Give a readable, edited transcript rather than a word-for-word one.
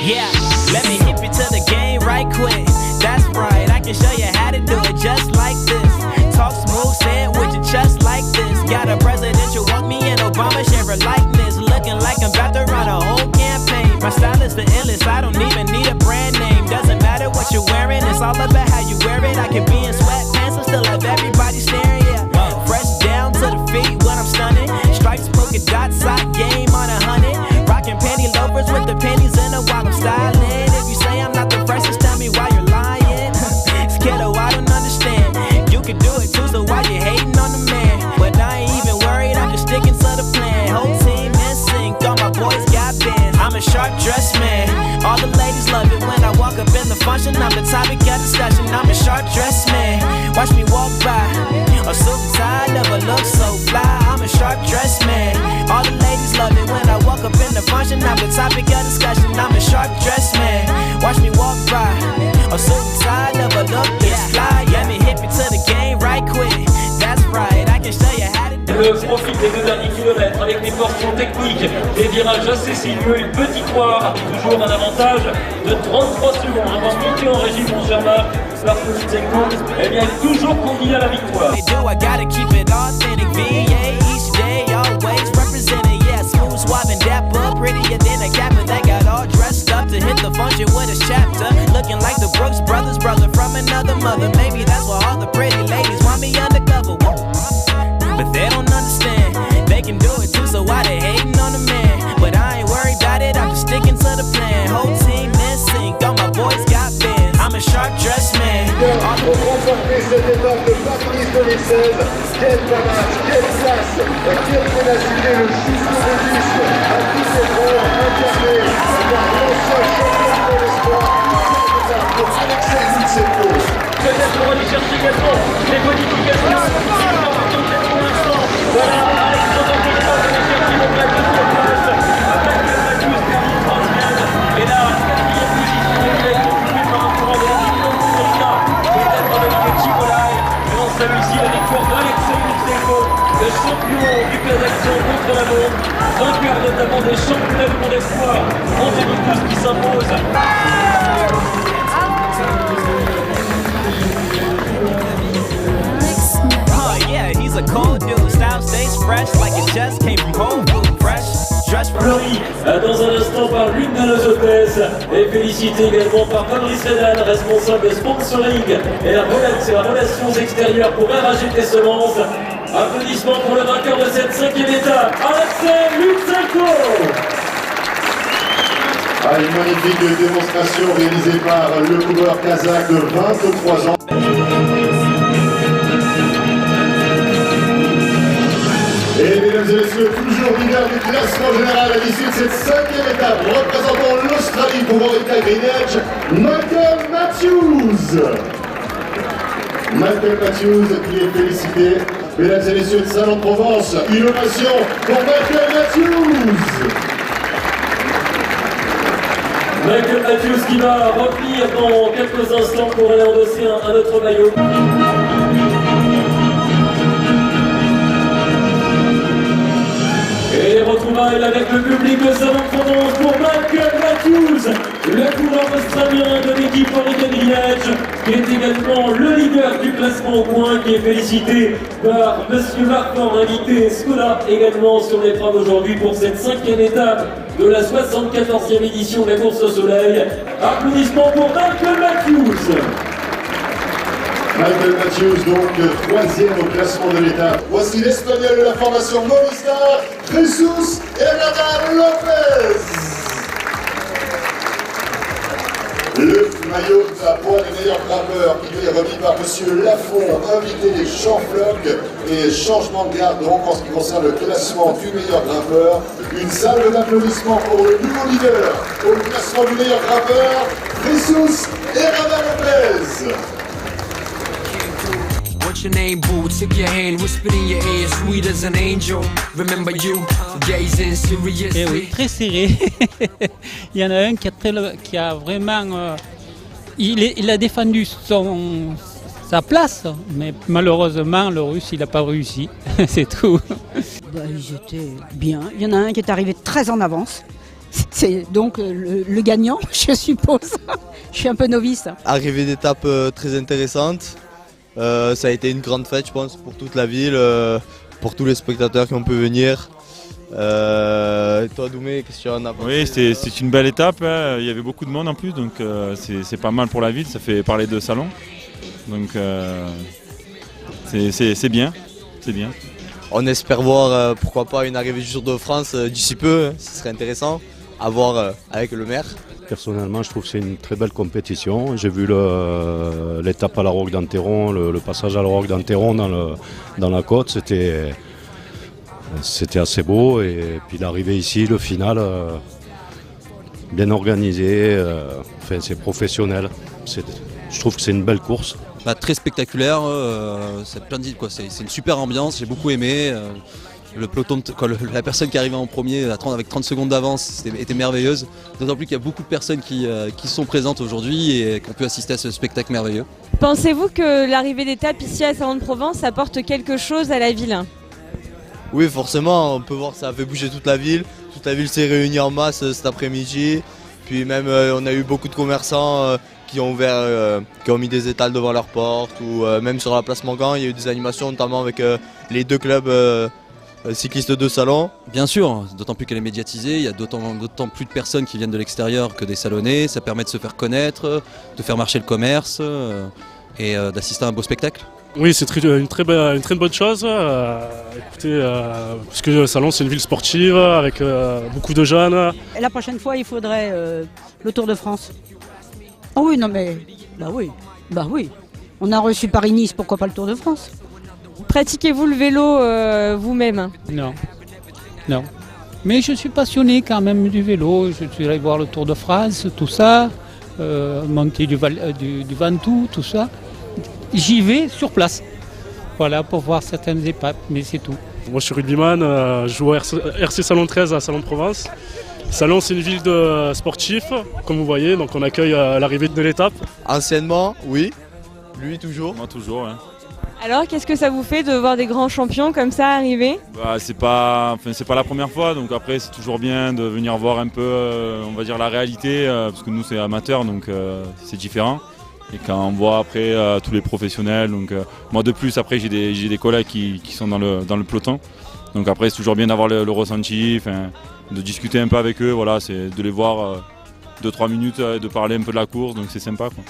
Yeah, let me hip you to the game right quick. That's right, I can show you how to do it just like this. Talk smooth, say it with your chest like this. Got a presidential walk, me and Obama share a likeness. Looking like I'm about to run a whole campaign. My style is the illest, I don't even need a brand name. Doesn't matter what you're wearing, it's all about how you wear it. I can be in sweatpants and still have everybody staring, yeah. Fresh down to the feet when I'm stunning. Stripes, polka dots, sock game on 100. Rocking panty loafers with the panties in them while I'm styling. If you say I'm not the freshest, tell me why you're lying. Skittle, I don't understand. You can do it too, so why you hating on the man? But I ain't even worried, I'm just sticking to the plan. Whole team in sync, all my boys got bands. I'm a sharp dressed man. All the ladies love it when I walk up in the function. I'm the topic of discussion. I'm a sharp dressed man. Watch me walk by. A suit and tie never look so fly. I'm a sharp dressed man. All the ladies love it when I walk up in the function. I'm the topic of discussion. I'm a sharp dressed man. Watch me walk by. A suit and tie never look this fly. Let me hit me to the game right quick. That's right, I can show you how to do it. Le profil des 2 derniers kilomètres avec des portions techniques, des virages assez sinueux, une petite foire, toujours un avantage de 33 secondes. Avant de monter en régie, mon cher Marc, Lutsenko, eh bien, toujours candidat à la victoire. I gotta keep it authentic, VA, each day, always representing, yeah, smooth, suave, and dapper, prettier than a capper that got all dressed up to hit the function with a chapter, looking like the Brooks Brothers, brother from another mother, maybe that's why all the pretty ladies want me undercover, but they don't understand, they can do it too, so why they hating on the man, but I ain't worried about it, I'm just sticking to the plan, whole team in sync, all my boys got bands, I'm a sharp dressed man. Pour remporter cette étape de Paris 2016, quel panache, quelle classe, quelle ténacité, le jusqu'au bout à tous les jours, incarné par l'ancien champion de l'espoir, pour Alexei Lutsenko. Peut-être qu'on va aller chercher également les modifications. Pour l'instant, voilà, Alexandre Guérin va aller chercher mon plaque de place avec le Mathieu Stéphane troisième. Et là, quatrième position, il est occupé par un courant de la Ligue Coursia, peut-être avec le Chibolai. Et on salue ici la victoire d'Alexei Lutsenko, le champion du Kazakhstan contre la montre, vainqueur notamment des championnats du monde espoir en 2012 qui s'impose. A cold dude, style stays fresh like it just came from Whole Foods, fresh, dressed from Fleury dans un instant par l'une de nos hôtesses et félicité également par Fabrice Redal, responsable de sponsoring et la relations extérieures pour RAGT Semences. Applaudissements pour le vainqueur de cette 5e étape, Alexei Lutsenko. Une magnifique démonstration réalisée par le coureur kazakh de 23 ans. Et mesdames et messieurs, toujours leader du classement général à l'issue de cette 5e étape, représentant l'Australie pour Orica Greenedge, Michael Matthews. Michael Matthews qui est félicité. Mesdames et messieurs de Salon-de-Provence, innovation pour Michael Matthews. Michael Matthews qui va revenir dans quelques instants pour aller endosser un autre maillot. Et les retrouvailles avec le public de Salon-de-Provence pour Michael Matthews, le coureur australien de l'équipe Orica Greenedge, qui est également le leader du classement au point, qui est félicité par Monsieur Marquand, invité Skoda également sur l'épreuve aujourd'hui pour cette 5e étape de la 74e édition de la course au soleil. Applaudissements pour Michael Matthews. Michael Matthews, donc 3e au classement de l'étape. Voici l'Espagnol de la formation Movistar, Jesus Herrera Lopez. Le maillot à poids des meilleurs grimpeurs qui lui est remis par M. Lafont, invité des Champs-Flocs et changement de garde donc en ce qui concerne le classement du meilleur grimpeur. Une salve d'applaudissements pour le nouveau leader au classement du meilleur grimpeur, Jesus Herrera Lopez. What's your name, boo? Took your hand, whispered in your ear, sweet as an angel. Remember you, gazing seriously. Eh oui, très serré. Il y en a un qui a vraiment... il a défendu sa place, mais malheureusement, le Russe, il n'a pas réussi. C'est tout. Ils étaient bien. Il y en a un qui est arrivé très en avance. C'est donc le gagnant, je suppose. Je suis un peu novice. Arrivée d'étape très intéressante. Ça a été une grande fête, je pense, pour toute la ville, pour tous les spectateurs qui ont pu venir. Toi, Doumé, qu'est-ce que tu en as pensé? Oui, c'est une belle étape. Hein. Il y avait beaucoup de monde en plus, donc c'est pas mal pour la ville. Ça fait parler de salon. Donc c'est bien. C'est bien. On espère voir, pourquoi pas, une arrivée du Tour de France d'ici peu. Ce serait intéressant à voir avec le maire. Personnellement, je trouve que c'est une très belle compétition. J'ai vu l'étape à la Roque d'Enterron, le passage à la Roque d'Enterron dans la côte, c'était assez beau. Et puis l'arrivée ici, le final, bien organisé, c'est professionnel. Je trouve que c'est une belle course. Très spectaculaire, c'est une super ambiance, j'ai beaucoup aimé. Le peloton, la personne qui arrivait en premier avec 30 secondes d'avance était merveilleuse. D'autant plus qu'il y a beaucoup de personnes qui sont présentes aujourd'hui et qui ont pu assister à ce spectacle merveilleux. Pensez-vous que l'arrivée d'étape ici à Salon de Provence apporte quelque chose à la ville ? Oui, forcément, on peut voir que ça a fait bouger toute la ville. Toute la ville s'est réunie en masse cet après-midi. Puis même, on a eu beaucoup de commerçants qui ont mis des étals devant leurs portes. Ou même sur la place Mangan, il y a eu des animations, notamment avec les deux clubs cyclistes de salon. Bien sûr, d'autant plus qu'elle est médiatisée, il y a d'autant plus de personnes qui viennent de l'extérieur que des salonnés. Ça permet de se faire connaître, de faire marcher le commerce et d'assister à un beau spectacle. Oui, c'est une très bonne chose. Écoutez, parce que le salon c'est une ville sportive avec beaucoup de jeunes. Et la prochaine fois, il faudrait le Tour de France. Oh oui, non mais, bah oui. On a reçu Paris-Nice, pourquoi pas le Tour de France? Pratiquez-vous le vélo vous-même ? Non. Mais je suis passionné quand même du vélo. Je suis allé voir le Tour de France, tout ça, monter du Ventoux, tout ça. J'y vais sur place, voilà, pour voir certaines étapes, mais c'est tout. Moi je suis rugbyman, je joue au RC Salon 13 à Salon de Provence. Salon c'est une ville de sportifs, comme vous voyez, donc on accueille l'arrivée de l'étape. Anciennement, oui. Lui toujours. Moi toujours, hein. Alors, qu'est-ce que ça vous fait de voir des grands champions comme ça arriver ? C'est pas la première fois, donc après c'est toujours bien de venir voir un peu, on va dire, la réalité, parce que nous c'est amateur, donc c'est différent. Et quand on voit après tous les professionnels, donc moi de plus après j'ai des collègues qui sont dans le peloton, donc après c'est toujours bien d'avoir le ressenti, de discuter un peu avec eux, voilà, c'est de les voir 2-3 minutes, de parler un peu de la course, donc c'est sympa, quoi.